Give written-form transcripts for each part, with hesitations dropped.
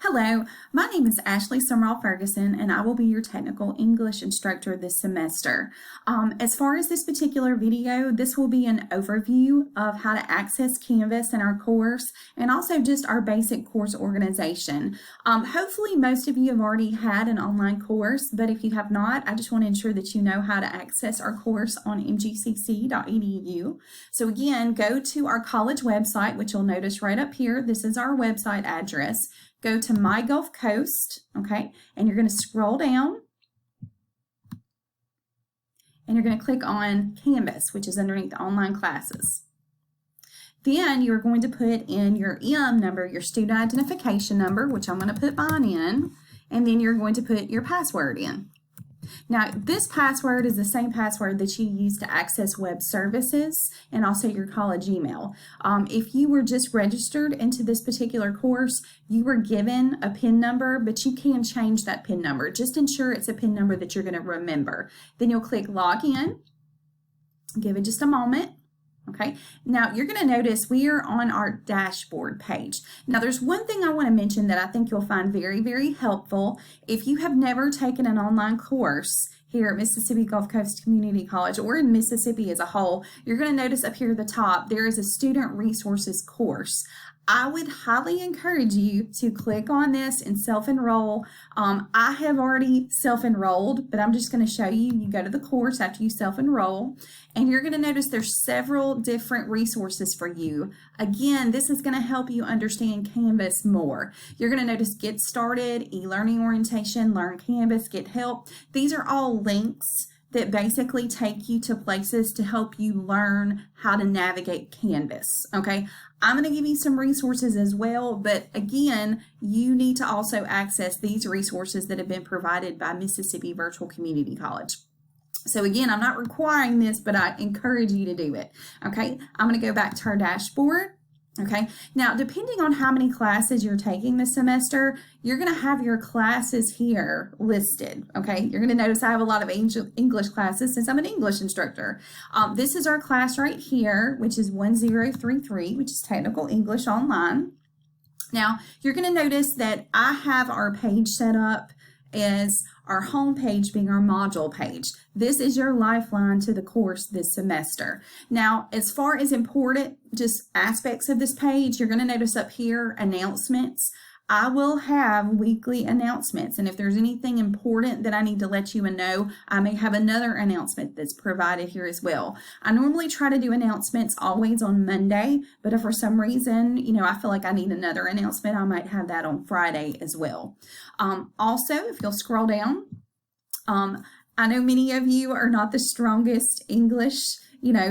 Hello, my name is Ashley Summerall Ferguson, and I will be your technical English instructor this semester. As far as this particular video, this will be an overview of how to access Canvas in our course and also just our basic course organization. Hopefully, most of you have already had an online course, but if you have not, I just want to ensure that you know how to access our course on mgcc.edu. So again, go to our college website, which you'll notice right up here. This is our website address. Go to My Gulf Coast, okay, and you're going to scroll down and you're going to click on Canvas, which is underneath online classes. Then you're going to put in your EIM number, your student identification number, which I'm going to put mine in, and then you're going to put your password in. Now, this password is the same password that you use to access web services and also your college email. If you were just registered into this particular course, you were given a PIN number, but you can change that PIN number. Just ensure it's a PIN number that you're going to remember. Then you'll click Log In. Give it just a moment. Okay, now you're going to notice we are on our dashboard page. Now there's one thing I want to mention that I think you'll find very, very helpful. If you have never taken an online course here at Mississippi Gulf Coast Community College or in Mississippi as a whole, you're going to notice up here at the top there is a student resources course. I would highly encourage you to click on this and self-enroll. I have already self-enrolled, but I'm just going to show you. You go to the course after you self-enroll, and you're going to notice there's several different resources for you. Again, this is going to help you understand Canvas more. You're going to notice Get Started, E-Learning Orientation, Learn Canvas, Get Help. These are all links that basically take you to places to help you learn how to navigate Canvas, okay? I'm going to give you some resources as well, but again, you need to also access these resources that have been provided by Mississippi Virtual Community College. So again, I'm not requiring this, but I encourage you to do it, okay? I'm going to go back to our dashboard. Okay, now depending on how many classes you're taking this semester, you're going to have your classes here listed. Okay, you're going to notice I have a lot of English classes since I'm an English instructor. This is our class right here, which is 1033, which is Technical English Online. Now, you're going to notice that I have our page set up as our home page being our module page. This is your lifeline to the course this semester. Now, as far as important just aspects of this page, you're going to notice up here announcements. I will have weekly announcements, and if there's anything important that I need to let you know, I may have another announcement that's provided here as well. I normally try to do announcements always on Monday, but if for some reason, I feel like I need another announcement, I might have that on Friday as well. Also, if you'll scroll down, I know many of you are not the strongest English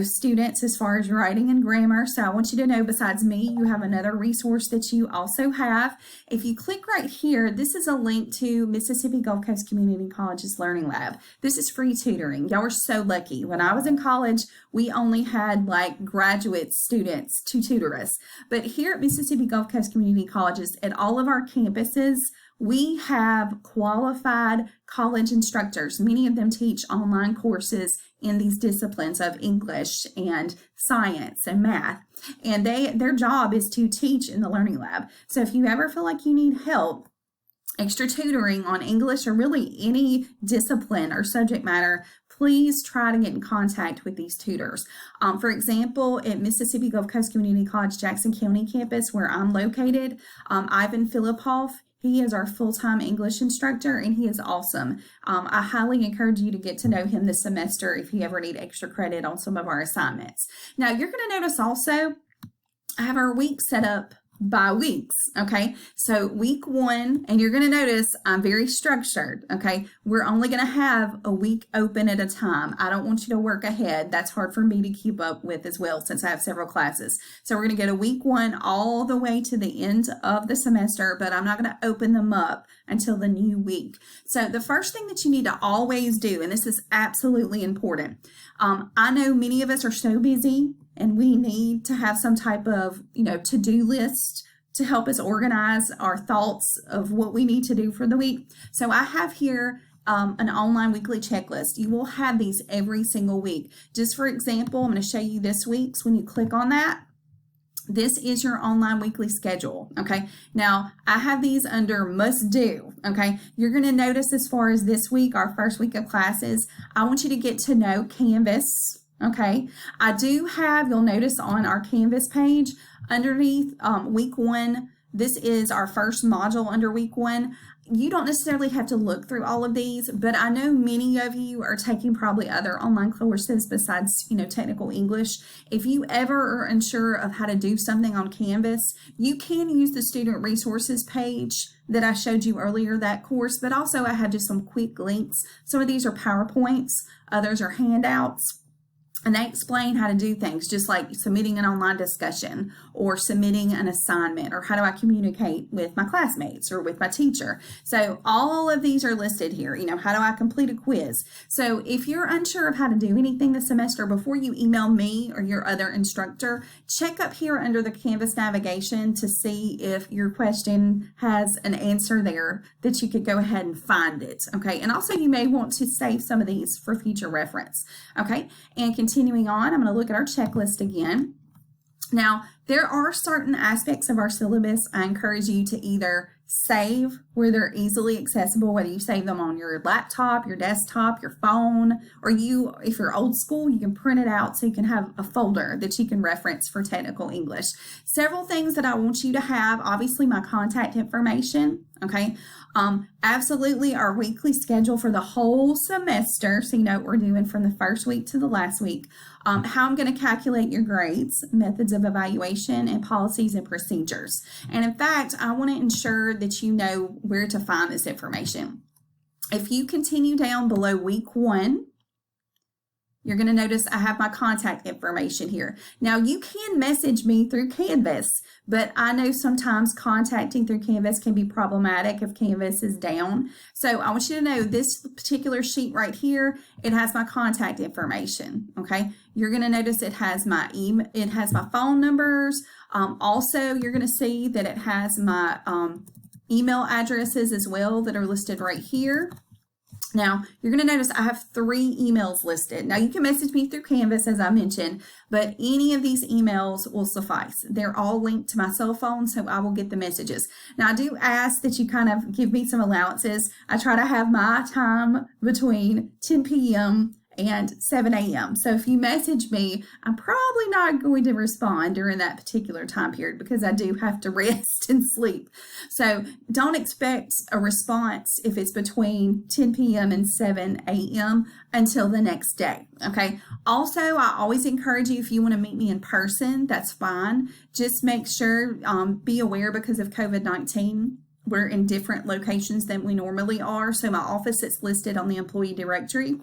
students as far as writing and grammar. So I want you to know, besides me, you have another resource that you also have. If you click right here, this is a link to Mississippi Gulf Coast Community College's Learning Lab. This is free tutoring. Y'all are so lucky. When I was in college, we only had like graduate students to tutor us. But here at Mississippi Gulf Coast Community Colleges, at all of our campuses, we have qualified college instructors. Many of them teach online courses in these disciplines of English and science and math. And their job is to teach in the Learning Lab. So if you ever feel like you need help, extra tutoring on English or really any discipline or subject matter, please try to get in contact with these tutors. For example, at Mississippi Gulf Coast Community College Jackson County campus, where I'm located, Ivan Filipoff, he is our full-time English instructor, and he is awesome. I highly encourage you to get to know him this semester if you ever need extra credit on some of our assignments. Now, you're going to notice also I have our week set up by weeks, okay? So week 1, and you're going to notice I'm very structured, okay? We're only going to have a week open at a time. I don't want you to work ahead. That's hard for me to keep up with as well since I have several classes. So we're going to go to week 1 all the way to the end of the semester, but I'm not going to open them up until the new week. So the first thing that you need to always do, and this is absolutely important, I know many of us are so busy and we need to have some type of, to-do list to help us organize our thoughts of what we need to do for the week. So I have here an online weekly checklist. You will have these every single week. Just for example, I'm going to show you this week's. When you click on that, This is your online weekly schedule, okay? Now, I have these under must do, okay? You're going to notice as far as this week, our first week of classes, I want you to get to know Canvas, okay? I do have, you'll notice on our Canvas page, underneath week 1, this is our first module under week 1. You don't necessarily have to look through all of these, but I know many of you are taking probably other online courses besides, technical English. If you ever are unsure of how to do something on Canvas, you can use the student resources page that I showed you earlier, that course, but also I have just some quick links. Some of these are PowerPoints, others are handouts. And they explain how to do things, just like submitting an online discussion or submitting an assignment, or how do I communicate with my classmates or with my teacher. So all of these are listed here. How do I complete a quiz? So if you're unsure of how to do anything this semester, before you email me or your other instructor, check up here under the Canvas navigation to see if your question has an answer there that you could go ahead and find it. Okay. And also you may want to save some of these for future reference. Okay. And continuing on, I'm going to look at our checklist again. Now, there are certain aspects of our syllabus I encourage you to either save where they're easily accessible, whether you save them on your laptop, your desktop, your phone, or if you're old school, you can print it out so you can have a folder that you can reference for technical English. Several things that I want you to have, obviously my contact information, okay? Absolutely our weekly schedule for the whole semester, so you know what we're doing from the first week to the last week. How I'm going to calculate your grades, methods of evaluation, and policies and procedures. And in fact, I want to ensure that you know where to find this information. If you continue down below week 1, you're going to notice I have my contact information here. Now, you can message me through Canvas, but I know sometimes contacting through Canvas can be problematic if Canvas is down. So I want you to know this particular sheet right here, it has my contact information, okay? You're going to notice it has my email, it has my phone numbers. Also, you're going to see that it has my email addresses as well that are listed right here. Now, you're going to notice I have 3 emails listed. Now, you can message me through Canvas, as I mentioned, but any of these emails will suffice. They're all linked to my cell phone, so I will get the messages. Now, I do ask that you kind of give me some allowances. I try to have my time between 10 p.m. and 7 a.m. So if you message me, I'm probably not going to respond during that particular time period because I do have to rest and sleep. So don't expect a response if it's between 10 p.m. and 7 a.m. until the next day. Okay. Also, I always encourage you, if you want to meet me in person, that's fine. Just make sure, be aware because of COVID-19. We're in different locations than we normally are. So my office is listed on the employee directory.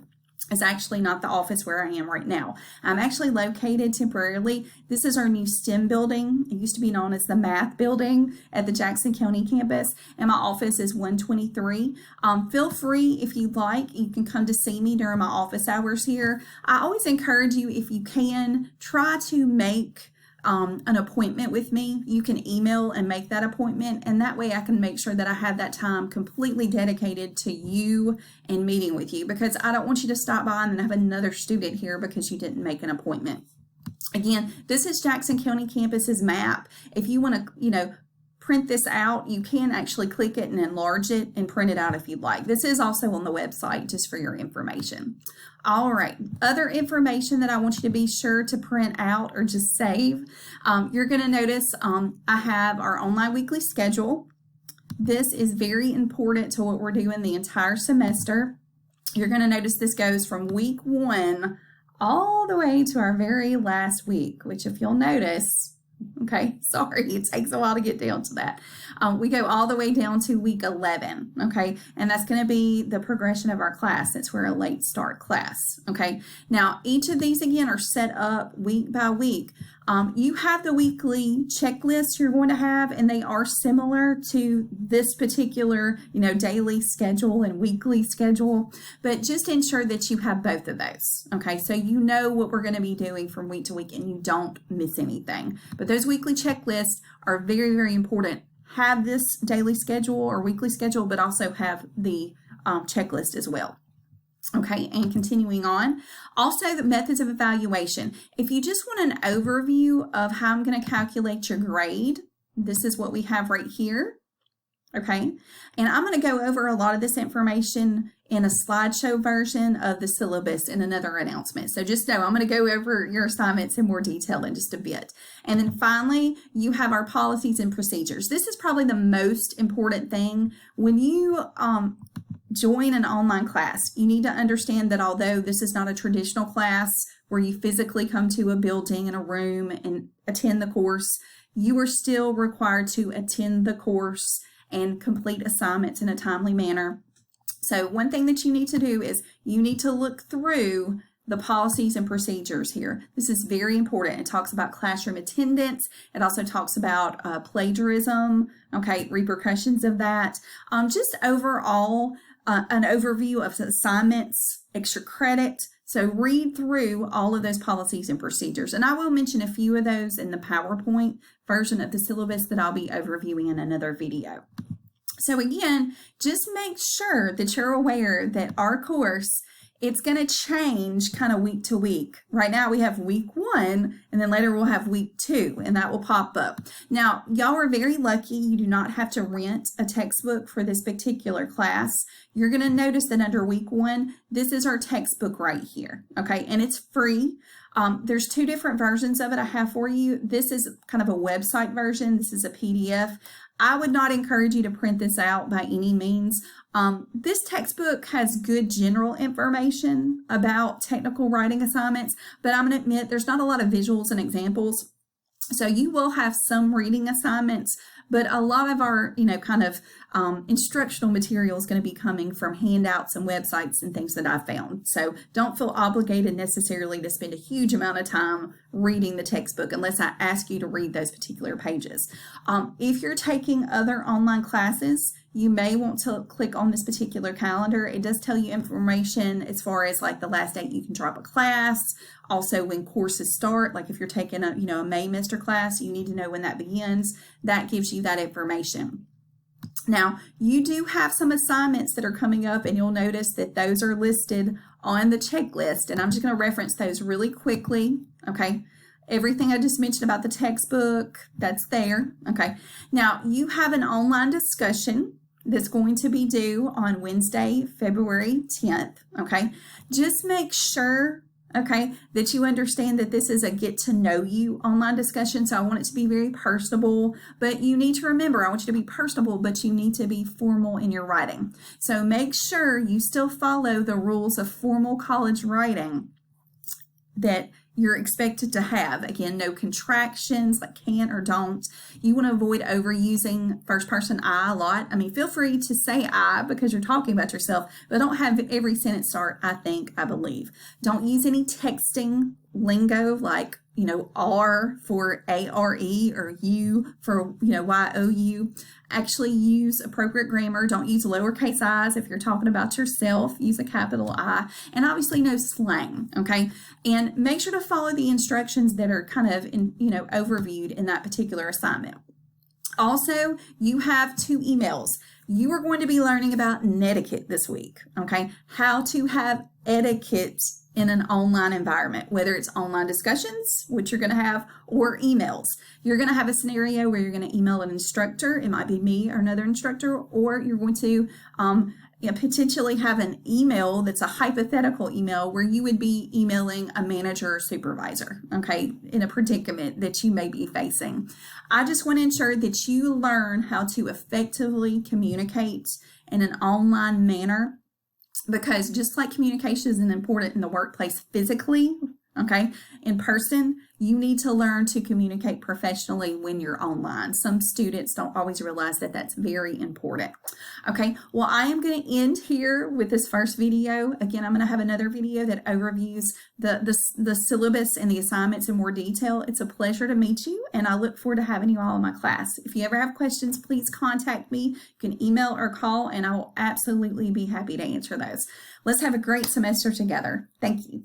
It's actually not the office where I am right now. I'm actually located temporarily. This is our new STEM building. It used to be known as the Math Building at the Jackson County campus, and my office is 123. Feel free, if you'd like, you can come to see me during my office hours here. I always encourage you, if you can, try to make an appointment with me. You can email and make that appointment, and that way I can make sure that I have that time completely dedicated to you and meeting with you, because I don't want you to stop by and then have another student here because you didn't make an appointment. Again, this is Jackson County campus's map. If you want to, print this out, you can actually click it and enlarge it and print it out if you'd like. This is also on the website just for your information. All right, other information that I want you to be sure to print out or just save. You're going to notice I have our online weekly schedule. This is very important to what we're doing the entire semester. You're going to notice this goes from week 1 all the way to our very last week, which if you'll notice, okay, sorry, it takes a while to get down to that. We go all the way down to week 11, okay, and that's going to be the progression of our class since we're a late start class, okay. Now, each of these, again, are set up week by week. You have the weekly checklist you're going to have, and they are similar to this particular, daily schedule and weekly schedule, but just ensure that you have both of those, okay? So you know what we're going to be doing from week to week and you don't miss anything. But those weekly checklists are very, very important. Have this daily schedule or weekly schedule, but also have the checklist as well. Okay, and continuing on. Also, the methods of evaluation. If you just want an overview of how I'm going to calculate your grade, this is what we have right here. Okay, and I'm going to go over a lot of this information in a slideshow version of the syllabus in another announcement. So just know I'm going to go over your assignments in more detail in just a bit. And then finally, you have our policies and procedures. This is probably the most important thing. When you join an online class, you need to understand that although this is not a traditional class where you physically come to a building in a room and attend the course, you are still required to attend the course and complete assignments in a timely manner. So one thing that you need to do is you need to look through the policies and procedures here. This is very important. It talks about classroom attendance. It also talks about plagiarism, okay, repercussions of that. Just overall, an overview of assignments, extra credit. So read through all of those policies and procedures. And I will mention a few of those in the PowerPoint version of the syllabus that I'll be overviewing in another video. So again, just make sure that you're aware that our course, it's going to change kind of week to week. Right now we have week 1, and then later we'll have week 2, and that will pop up. Now, y'all are very lucky. You do not have to rent a textbook for this particular class. You're going to notice that under week 1, this is our textbook right here, okay? And it's free. There's 2 different versions of it I have for you. This is kind of a website version. This is a PDF. I would not encourage you to print this out by any means. This textbook has good general information about technical writing assignments, but I'm going to admit there's not a lot of visuals and examples. So you will have some reading assignments, but a lot of our, kind of instructional material is going to be coming from handouts and websites and things that I found. So don't feel obligated necessarily to spend a huge amount of time reading the textbook unless I ask you to read those particular pages. If you're taking other online classes, you may want to click on this particular calendar. It does tell you information as far as like the last date you can drop a class. Also when courses start, like if you're taking a Maymaster class, you need to know when that begins. That gives you that information. Now, you do have some assignments that are coming up, and you'll notice that those are listed on the checklist, and I'm just going to reference those really quickly, okay? Everything I just mentioned about the textbook, that's there, okay? Now, you have an online discussion that's going to be due on Wednesday, February 10th, okay? Just make sure, okay, that you understand that this is a get to know you online discussion. So I want it to be very personable, but you need to remember, I want you to be personable, but you need to be formal in your writing. So make sure you still follow the rules of formal college writing that you're expected to have. Again, no contractions like can or don't. You want to avoid overusing first person I a lot. I mean, feel free to say I because you're talking about yourself, but don't have every sentence start I think, I believe. Don't use any texting lingo like, R for A-R-E or U for, Y-O-U. Actually use appropriate grammar. Don't use lowercase i's if you're talking about yourself. Use a capital I. And obviously no slang, okay? And make sure to follow the instructions that are kind of, overviewed in that particular assignment. Also, you have 2 emails. You are going to be learning about netiquette this week, okay? How to have etiquette in an online environment, whether it's online discussions, which you're going to have, or emails. You're going to have a scenario where you're going to email an instructor. It might be me or another instructor, or you're going to potentially have an email that's a hypothetical email where you would be emailing a manager or supervisor, okay, in a predicament that you may be facing. I just want to ensure that you learn how to effectively communicate in an online manner, because just like communication is important in the workplace physically, okay, in person, you need to learn to communicate professionally when you're online. Some students don't always realize that that's very important. Okay, well, I am going to end here with this first video. Again, I'm going to have another video that overviews the syllabus and the assignments in more detail. It's a pleasure to meet you, and I look forward to having you all in my class. If you ever have questions, please contact me. You can email or call, and I will absolutely be happy to answer those. Let's have a great semester together. Thank you.